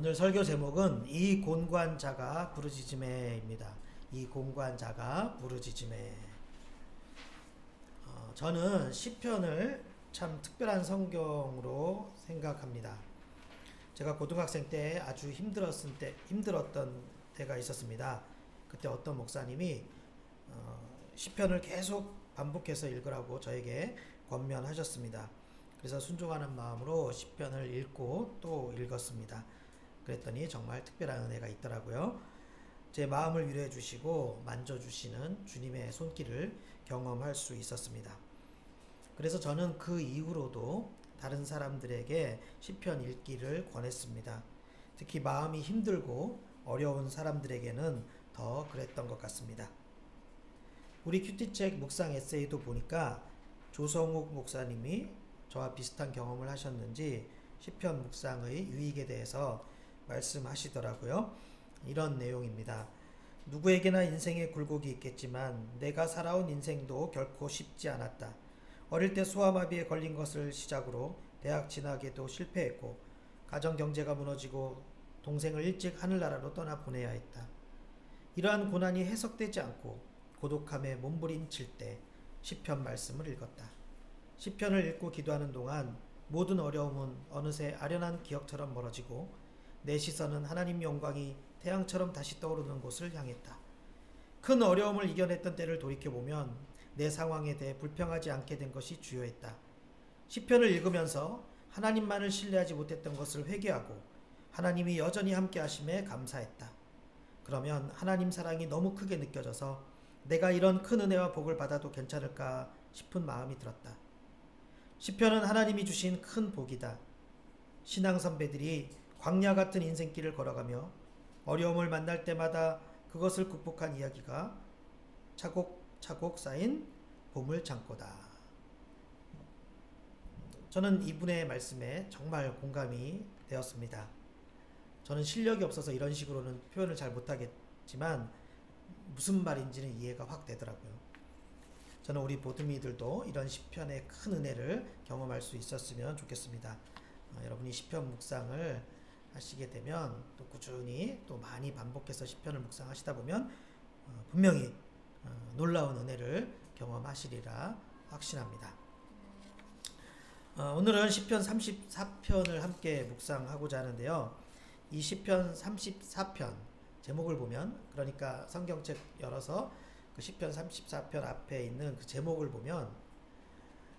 오늘 설교 제목은 이 곤고한 자가 부르짖음에입니다. 이 곤고한 자가 부르짖음에. 저는 시편을 참 특별한 성경으로 생각합니다. 제가 고등학생 때 아주 힘들었던 때가 있었습니다. 그때 어떤 목사님이 시편을 계속 반복해서 읽으라고 저에게 권면하셨습니다. 그래서 순종하는 마음으로 시편을 읽고 또 읽었습니다. 그랬더니 정말 특별한 은혜가 있더라고요. 제 마음을 위로해 주시고 만져주시는 주님의 손길을 경험할 수 있었습니다. 그래서 저는 그 이후로도 다른 사람들에게 시편 읽기를 권했습니다. 특히 마음이 힘들고 어려운 사람들에게는 더 그랬던 것 같습니다. 우리 큐티책 묵상 에세이도 보니까 조성욱 목사님이 저와 비슷한 경험을 하셨는지 시편 묵상의 유익에 대해서 말씀하시더라고요. 이런 내용입니다. 누구에게나 인생의 굴곡이 있겠지만 내가 살아온 인생도 결코 쉽지 않았다. 어릴 때 소아마비에 걸린 것을 시작으로 대학 진학에도 실패했고 가정 경제가 무너지고 동생을 일찍 하늘나라로 떠나보내야 했다. 이러한 고난이 해석되지 않고 고독함에 몸부림칠 때 시편 말씀을 읽었다. 시편을 읽고 기도하는 동안 모든 어려움은 어느새 아련한 기억처럼 멀어지고 내 시선은 하나님 영광이 태양처럼 다시 떠오르는 곳을 향했다. 큰 어려움을 이겨냈던 때를 돌이켜보면 내 상황에 대해 불평하지 않게 된 것이 주요했다. 시편을 읽으면서 하나님만을 신뢰하지 못했던 것을 회개하고 하나님이 여전히 함께 하심에 감사했다. 그러면 하나님 사랑이 너무 크게 느껴져서 내가 이런 큰 은혜와 복을 받아도 괜찮을까 싶은 마음이 들었다. 시편은 하나님이 주신 큰 복이다. 신앙 선배들이 광야 같은 인생길을 걸어가며 어려움을 만날 때마다 그것을 극복한 이야기가 차곡차곡 쌓인 보물창고다. 저는 이분의 말씀에 정말 공감이 되었습니다. 저는 실력이 없어서 이런 식으로는 표현을 잘 못하겠지만 무슨 말인지는 이해가 확 되더라고요. 저는 우리 보듬이들도 이런 시편의 큰 은혜를 경험할 수 있었으면 좋겠습니다. 여러분이 시편 묵상을 하시게 되면 또 꾸준히 또 많이 반복해서 시편을 묵상하시다 보면 분명히 놀라운 은혜를 경험하시리라 확신합니다. 오늘은 시편 34편을 함께 묵상하고자 하는데요. 이 시편 34편 제목을 보면, 그러니까 성경책 열어서 그 시편 34편 앞에 있는 그 제목을 보면,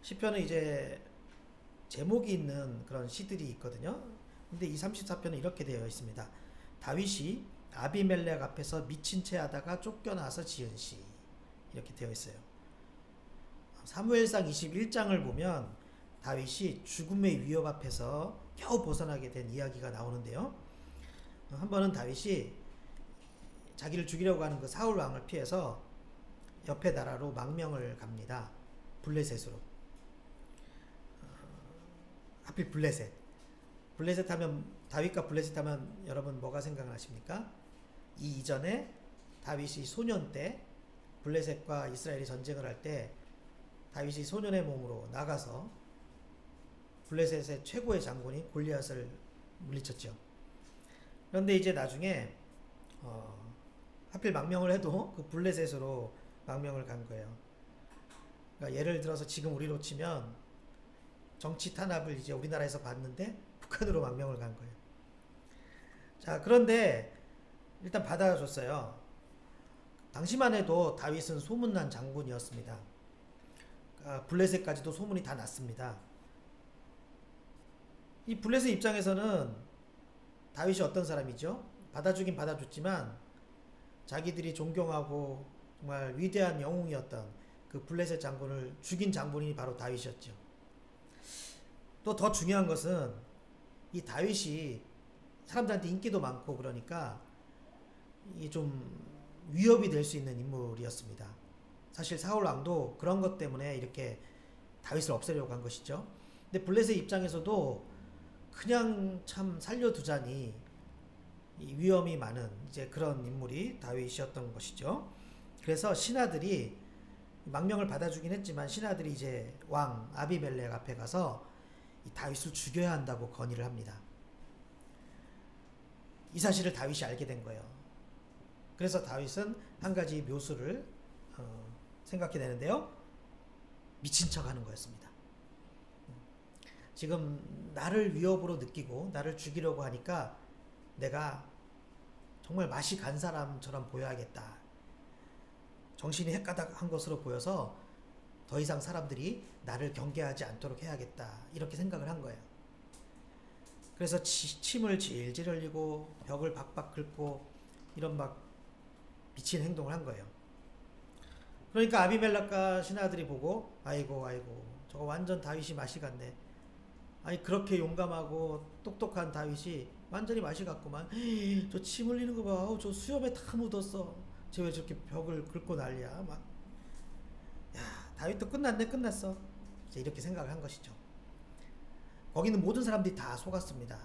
시편은 이제 제목이 있는 그런 시들이 있거든요. 근데 이 34편은 이렇게 되어 있습니다. 다윗이 아비멜렉 앞에서 미친 채 하다가 쫓겨나서 지은 시, 이렇게 되어 있어요. 사무엘상 21장을 보면 다윗이 죽음의 위협 앞에서 겨우 벗어나게 된 이야기가 나오는데요. 한 번은 다윗이 자기를 죽이려고 하는 그 사울 왕을 피해서 옆에 나라로 망명을 갑니다. 블레셋으로. 하필 블레셋 하면, 다윗과 블레셋 하면 여러분 뭐가 생각나십니까? 이 이전에 다윗이 소년 때 블레셋과 이스라엘이 전쟁을 할 때 다윗이 소년의 몸으로 나가서 블레셋의 최고의 장군인 골리앗을 물리쳤죠. 그런데 이제 나중에 하필 망명을 해도 그 블레셋으로 망명을 간 거예요. 그러니까 예를 들어서 지금 우리로 치면 정치 탄압을 이제 우리나라에서 받는데 북한으로 망명을 간 거예요. 자, 그런데 일단 받아줬어요. 당시만 해도 다윗은 소문난 장군이었습니다. 블레셋까지도 소문이 다 났습니다. 이 블레셋 입장에서는 다윗이 어떤 사람이죠? 받아주긴 받아줬지만 자기들이 존경하고 정말 위대한 영웅이었던 그 블레셋 장군을 죽인 장군이 바로 다윗이었죠. 또 더 중요한 것은 이 다윗이 사람들한테 인기도 많고 그러니까 이 좀 위협이 될 수 있는 인물이었습니다. 사실 사울 왕도 그런 것 때문에 이렇게 다윗을 없애려고 한 것이죠. 근데 블레셋 입장에서도 그냥 참 살려두자니 이 위험이 많은 이제 그런 인물이 다윗이었던 것이죠. 그래서 신하들이 망명을 받아주긴 했지만 신하들이 이제 왕 아비멜렉 앞에 가서 이 다윗을 죽여야 한다고 건의를 합니다. 이 사실을 다윗이 알게 된 거예요. 그래서 다윗은 한 가지 묘수를 생각해내는데요. 미친 척 하는 거였습니다. 지금 나를 위협으로 느끼고 나를 죽이려고 하니까 내가 정말 맛이 간 사람처럼 보여야겠다. 정신이 헷가닥한 것으로 보여서 더 이상 사람들이 나를 경계하지 않도록 해야겠다. 이렇게 생각을 한 거예요. 그래서 침을 질질 흘리고 벽을 박박 긁고 이런 막 미친 행동을 한 거예요. 그러니까 아비멜렉과 신하들이 보고 아이고 저거 완전 다윗이 맛이 갔네. 아니 그렇게 용감하고 똑똑한 다윗이 완전히 맛이 갔구만. 저 침 흘리는 거 봐. 저 수염에 다 묻었어. 쟤 왜 저렇게 벽을 긁고 난리야. 막 야, 다윗도 끝났어. 이제 이렇게 생각을 한 것이죠. 거기는 모든 사람들이 다 속았습니다.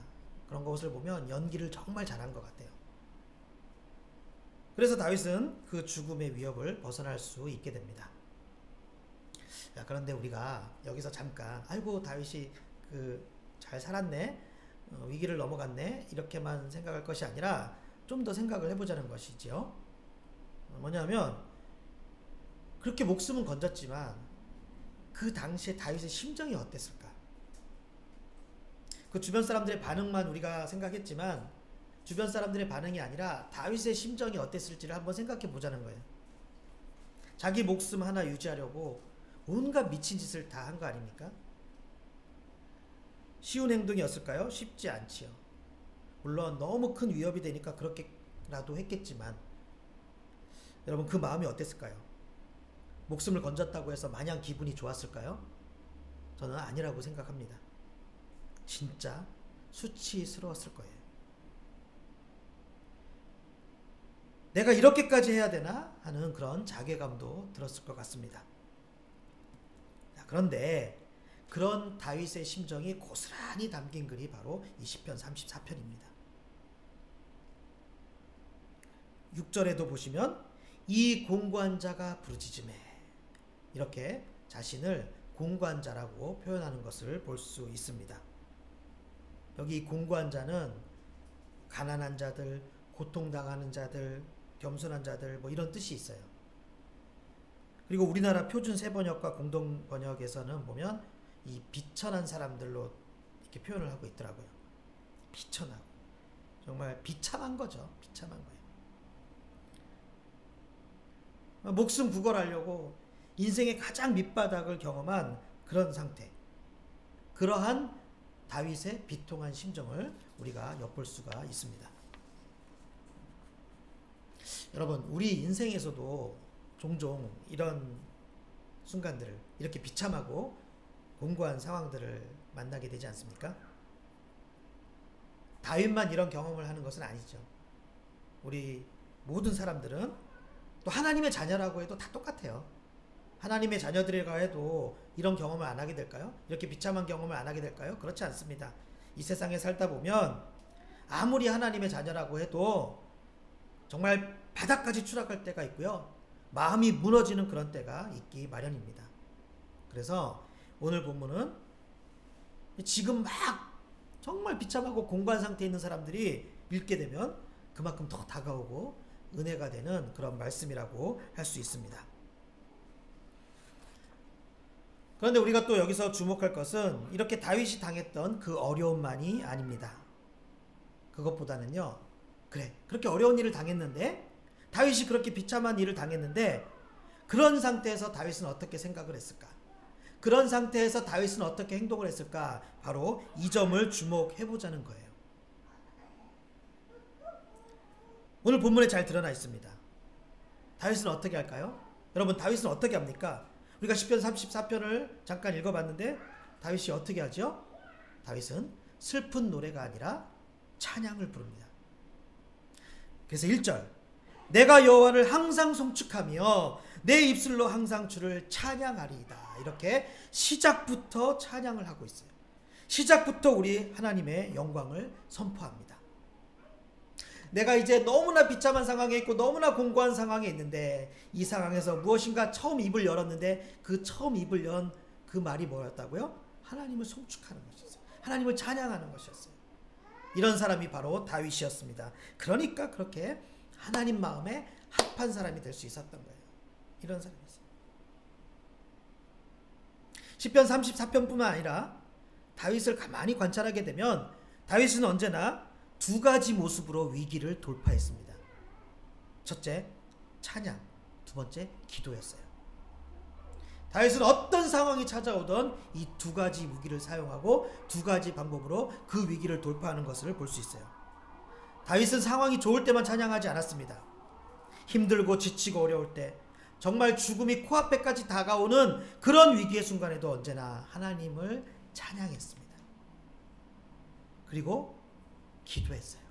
그런 것을 보면 연기를 정말 잘한 것 같아요. 그래서 다윗은 그 죽음의 위협을 벗어날 수 있게 됩니다. 야, 그런데 우리가 여기서 잠깐 아이고 다윗이 잘 살았네, 위기를 넘어갔네 이렇게만 생각할 것이 아니라 좀 더 생각을 해보자는 것이지요. 뭐냐면 그렇게 목숨은 건졌지만 그 당시에 다윗의 심정이 어땠을까? 그 주변 사람들의 반응만 우리가 생각했지만 주변 사람들의 반응이 아니라 다윗의 심정이 어땠을지를 한번 생각해 보자는 거예요. 자기 목숨 하나 유지하려고 온갖 미친 짓을 다 한 거 아닙니까? 쉬운 행동이었을까요? 쉽지 않지요. 물론 너무 큰 위협이 되니까 그렇게라도 했겠지만 여러분 그 마음이 어땠을까요? 목숨을 건졌다고 해서 마냥 기분이 좋았을까요? 저는 아니라고 생각합니다. 진짜 수치스러웠을 거예요. 내가 이렇게까지 해야 되나 하는 그런 자괴감도 들었을 것 같습니다. 그런데 그런 다윗의 심정이 고스란히 담긴 글이 바로 이 시편 34편입니다. 6절에도 보시면 이 공고한 자가 부르짖음에 이렇게 자신을 공고한 자라고 표현하는 것을 볼 수 있습니다. 여기 공고한 자는 가난한 자들, 고통당하는 자들, 겸손한 자들 뭐 이런 뜻이 있어요. 그리고 우리나라 표준 세번역과 공동 번역에서는 보면 이 비천한 사람들로 이렇게 표현을 하고 있더라고요. 비천하고 정말 비참한 거죠. 비참한 거예요. 목숨 구걸하려고 인생의 가장 밑바닥을 경험한 그런 상태, 그러한 다윗의 비통한 심정을 우리가 엿볼 수가 있습니다. 여러분 우리 인생에서도 종종 이런 순간들을, 이렇게 비참하고 공고한 상황들을 만나게 되지 않습니까? 다윗만 이런 경험을 하는 것은 아니죠. 우리 모든 사람들은 또 하나님의 자녀라고 해도 다 똑같아요. 하나님의 자녀들이라 해도 이런 경험을 안 하게 될까요? 이렇게 비참한 경험을 안 하게 될까요? 그렇지 않습니다. 이 세상에 살다 보면 아무리 하나님의 자녀라고 해도 정말 바닥까지 추락할 때가 있고요. 마음이 무너지는 그런 때가 있기 마련입니다. 그래서 오늘 본문은 지금 막 정말 비참하고 공고한 상태에 있는 사람들이 읽게 되면 그만큼 더 다가오고 은혜가 되는 그런 말씀이라고 할 수 있습니다. 그런데 우리가 또 여기서 주목할 것은 이렇게 다윗이 당했던 그 어려움만이 아닙니다. 그것보다는요, 그래 그렇게 어려운 일을 당했는데, 다윗이 그렇게 비참한 일을 당했는데 그런 상태에서 다윗은 어떻게 생각을 했을까? 그런 상태에서 다윗은 어떻게 행동을 했을까? 바로 이 점을 주목해보자는 거예요. 오늘 본문에 잘 드러나 있습니다. 다윗은 어떻게 할까요? 여러분 다윗은 어떻게 합니까? 우리가 시편 34편을 잠깐 읽어봤는데 다윗이 어떻게 하죠? 다윗은 슬픈 노래가 아니라 찬양을 부릅니다. 그래서 1절, 내가 여호와를 항상 송축하며 내 입술로 항상 주를 찬양하리이다. 이렇게 시작부터 찬양을 하고 있어요. 시작부터 우리 하나님의 영광을 선포합니다. 내가 이제 너무나 비참한 상황에 있고 너무나 공고한 상황에 있는데 이 상황에서 무엇인가 처음 입을 열었는데 그 처음 입을 연 그 말이 뭐였다고요? 하나님을 송축하는 것이었어요. 하나님을 찬양하는 것이었어요. 이런 사람이 바로 다윗이었습니다. 그러니까 그렇게 하나님 마음에 합한 사람이 될 수 있었던 거예요. 이런 사람이었어요. 시편 34편뿐만 아니라 다윗을 가만히 관찰하게 되면 다윗은 언제나 두 가지 모습으로 위기를 돌파했습니다. 첫째, 찬양. 두 번째, 기도였어요. 다윗은 어떤 상황이 찾아오던 이 두 가지 무기를 사용하고 두 가지 방법으로 그 위기를 돌파하는 것을 볼 수 있어요. 다윗은 상황이 좋을 때만 찬양하지 않았습니다. 힘들고 지치고 어려울 때, 정말 죽음이 코앞에까지 다가오는 그런 위기의 순간에도 언제나 하나님을 찬양했습니다. 그리고 기도했어요.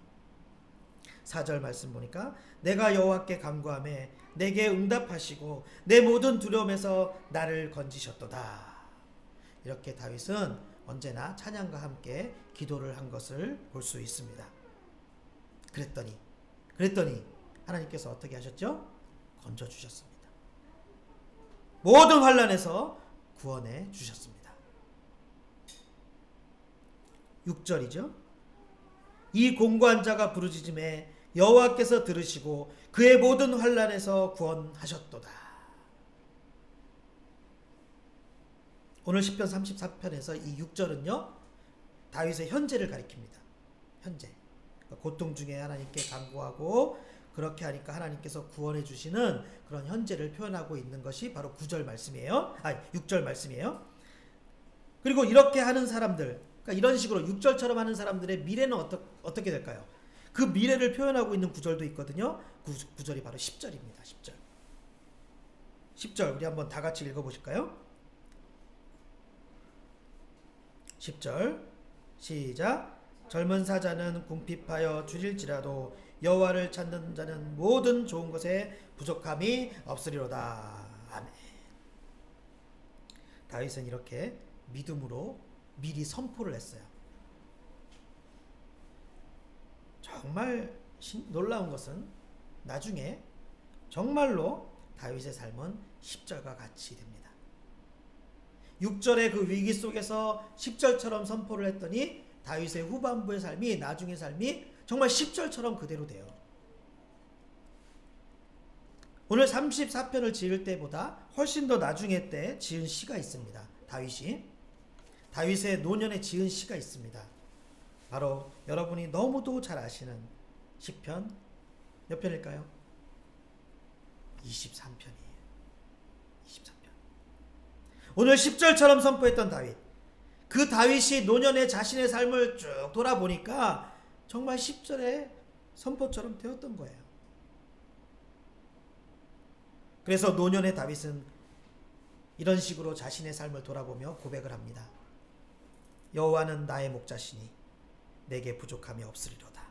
4절 말씀 보니까 내가 여호와께 간구하매 내게 응답하시고 내 모든 두려움에서 나를 건지셨도다. 이렇게 다윗은 언제나 찬양과 함께 기도를 한 것을 볼 수 있습니다. 그랬더니 하나님께서 어떻게 하셨죠? 건져주셨습니다. 모든 환난에서 구원해 주셨습니다. 6절이죠. 이 공고한 자가 부르짖음에 여호와께서 들으시고 그의 모든 환난에서 구원하셨도다. 오늘 시편 34편에서 이 6절은요. 다윗의 현재를 가리킵니다. 현재. 고통 중에 하나님께 간구하고 그렇게 하니까 하나님께서 구원해 주시는 그런 현재를 표현하고 있는 것이 바로 9절 말씀이에요. 6절 말씀이에요. 그리고 이렇게 하는 사람들, 그러니까 이런 식으로 6절처럼 하는 사람들의 미래는 어떻게 될까요? 그 미래를 표현하고 있는 구절도 있거든요. 구절이 바로 10절입니다. 10절. 10절 우리 한번 다 같이 읽어보실까요? 10절 시작. 젊은 사자는 궁핍하여 줄일지라도 여호와를 찾는 자는 모든 좋은 것에 부족함이 없으리로다. 아멘. 다윗은 이렇게 믿음으로 미리 선포를 했어요. 정말 놀라운 것은 나중에 정말로 다윗의 삶은 10절과 같이 됩니다. 6절의 그 위기 속에서 10절처럼 선포를 했더니 다윗의 후반부의 삶이, 나중의 삶이 정말 10절처럼 그대로 돼요. 오늘 34편을 지을 때보다 훨씬 더 나중에 때 지은 시가 있습니다. 다윗의 노년에 지은 시가 있습니다. 바로 여러분이 너무도 잘 아시는 시편 몇 편일까요? 23편이에요. 23편. 오늘 10절처럼 선포했던 다윗. 그 다윗이 노년에 자신의 삶을 쭉 돌아보니까 정말 10절의 선포처럼 되었던 거예요. 그래서 노년의 다윗은 이런 식으로 자신의 삶을 돌아보며 고백을 합니다. 여호와는 나의 목자시니 내게 부족함이 없으리로다.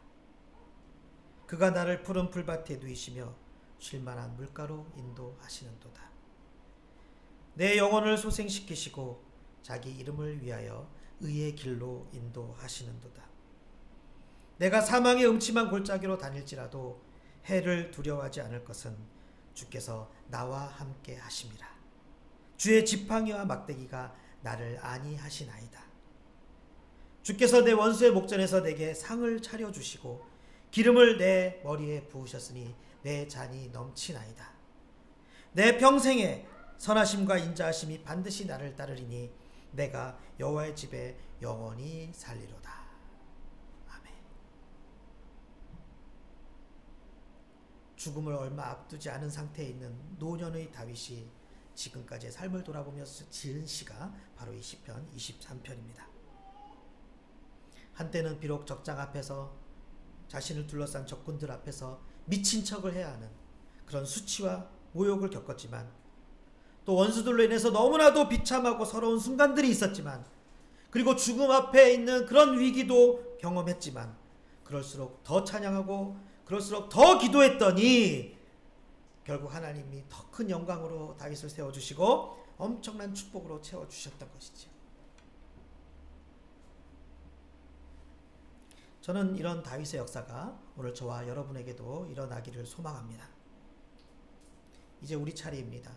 그가 나를 푸른 풀밭에 누이시며 쉴만한 물가로 인도하시는도다. 내 영혼을 소생시키시고 자기 이름을 위하여 의의 길로 인도하시는도다. 내가 사망의 음침한 골짜기로 다닐지라도 해를 두려워하지 않을 것은 주께서 나와 함께 하심이라. 주의 지팡이와 막대기가 나를 안위하시나이다. 주께서 내 원수의 목전에서 내게 상을 차려주시고 기름을 내 머리에 부으셨으니 내 잔이 넘치나이다. 내 평생에 선하심과 인자하심이 반드시 나를 따르리니 내가 여호와의 집에 영원히 살리로다. 아멘. 죽음을 얼마 앞두지 않은 상태에 있는 노년의 다윗이 지금까지의 삶을 돌아보며 지은 시가 바로 이 시편 23편입니다. 한때는 비록 적장 앞에서 자신을 둘러싼 적군들 앞에서 미친 척을 해야 하는 그런 수치와 모욕을 겪었지만, 또 원수들로 인해서 너무나도 비참하고 서러운 순간들이 있었지만, 그리고 죽음 앞에 있는 그런 위기도 경험했지만, 그럴수록 더 찬양하고 그럴수록 더 기도했더니 결국 하나님이 더 큰 영광으로 다윗을 세워주시고 엄청난 축복으로 채워주셨던 것이죠. 저는 이런 다윗의 역사가 오늘 저와 여러분에게도 일어나기를 소망합니다. 이제 우리 차례입니다.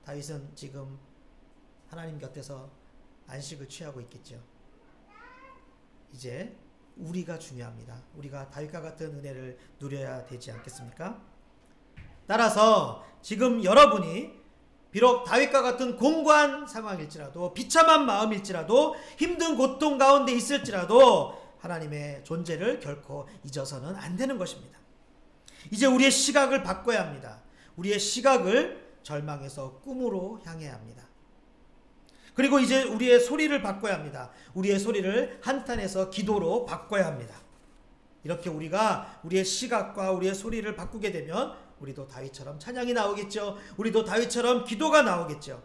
다윗은 지금 하나님 곁에서 안식을 취하고 있겠죠. 이제 우리가 중요합니다. 우리가 다윗과 같은 은혜를 누려야 되지 않겠습니까? 따라서 지금 여러분이 비록 다윗과 같은 공고한 상황일지라도, 비참한 마음일지라도, 힘든 고통 가운데 있을지라도 하나님의 존재를 결코 잊어서는 안 되는 것입니다. 이제 우리의 시각을 바꿔야 합니다. 우리의 시각을 절망에서 꿈으로 향해야 합니다. 그리고 이제 우리의 소리를 바꿔야 합니다. 우리의 소리를 한탄에서 기도로 바꿔야 합니다. 이렇게 우리가 우리의 시각과 우리의 소리를 바꾸게 되면 우리도 다윗처럼 찬양이 나오겠죠. 우리도 다윗처럼 기도가 나오겠죠.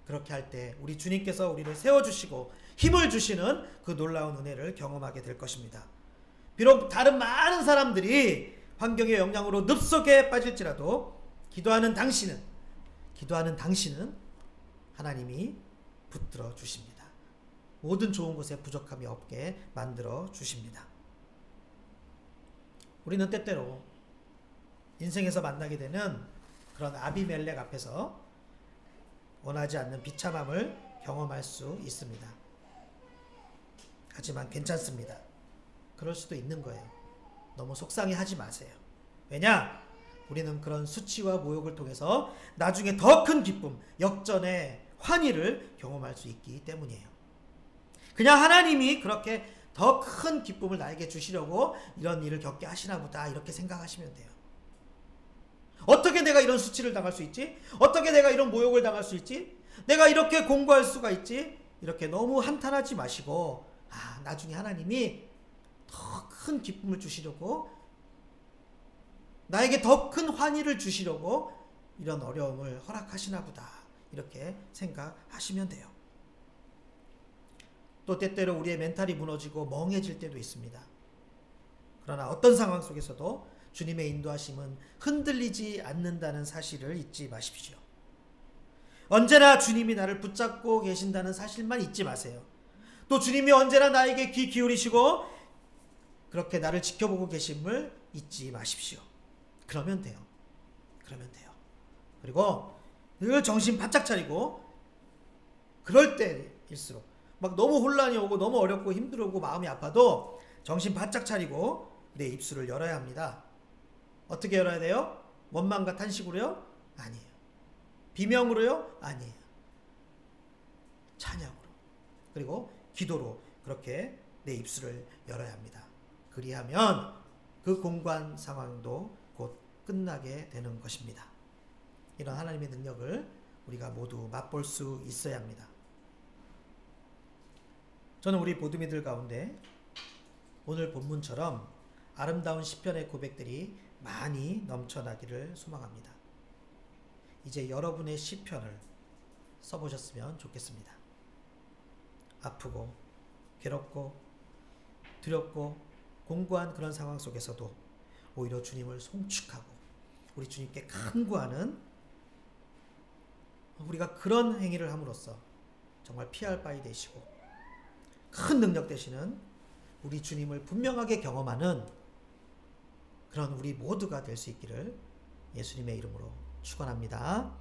그렇게 할 때 우리 주님께서 우리를 세워주시고 힘을 주시는 그 놀라운 은혜를 경험하게 될 것입니다. 비록 다른 많은 사람들이 환경의 영향으로 늪속에 빠질지라도 기도하는 당신은 하나님이 붙들어 주십니다. 모든 좋은 것에 부족함이 없게 만들어 주십니다. 우리는 때때로 인생에서 만나게 되는 그런 아비멜렉 앞에서 원하지 않는 비참함을 경험할 수 있습니다. 하지만 괜찮습니다. 그럴 수도 있는 거예요. 너무 속상해하지 마세요. 왜냐? 우리는 그런 수치와 모욕을 통해서 나중에 더 큰 기쁨, 역전의 환희를 경험할 수 있기 때문이에요. 그냥 하나님이 그렇게 더 큰 기쁨을 나에게 주시려고 이런 일을 겪게 하시나 보다, 이렇게 생각하시면 돼요. 어떻게 내가 이런 수치를 당할 수 있지? 어떻게 내가 이런 모욕을 당할 수 있지? 내가 이렇게 공부할 수가 있지? 이렇게 너무 한탄하지 마시고, 나중에 하나님이 더 큰 기쁨을 주시려고, 나에게 더 큰 환희를 주시려고 이런 어려움을 허락하시나 보다, 이렇게 생각하시면 돼요. 또 때때로 우리의 멘탈이 무너지고 멍해질 때도 있습니다. 그러나 어떤 상황 속에서도 주님의 인도하심은 흔들리지 않는다는 사실을 잊지 마십시오. 언제나 주님이 나를 붙잡고 계신다는 사실만 잊지 마세요. 또 주님이 언제나 나에게 귀 기울이시고 그렇게 나를 지켜보고 계심을 잊지 마십시오. 그러면 돼요. 그리고 늘 정신 바짝 차리고, 그럴 때일수록 막 너무 혼란이 오고 너무 어렵고 힘들고 마음이 아파도 정신 바짝 차리고 내 입술을 열어야 합니다. 어떻게 열어야 돼요? 원망과 탄식으로요? 아니에요. 비명으로요? 아니에요. 찬양으로, 그리고 기도로 그렇게 내 입술을 열어야 합니다. 그리하면 그 공고한 상황도 곧 끝나게 되는 것입니다. 이런 하나님의 능력을 우리가 모두 맛볼 수 있어야 합니다. 저는 우리 보드미들 가운데 오늘 본문처럼 아름다운 시편의 고백들이 많이 넘쳐나기를 소망합니다. 이제 여러분의 시편을 써보셨으면 좋겠습니다. 아프고 괴롭고 두렵고 공고한 그런 상황 속에서도 오히려 주님을 송축하고 우리 주님께 간구하는, 우리가 그런 행위를 함으로써 정말 피할 바위 되시고 큰 능력 되시는 우리 주님을 분명하게 경험하는 그런 우리 모두가 될 수 있기를 예수님의 이름으로 축원합니다.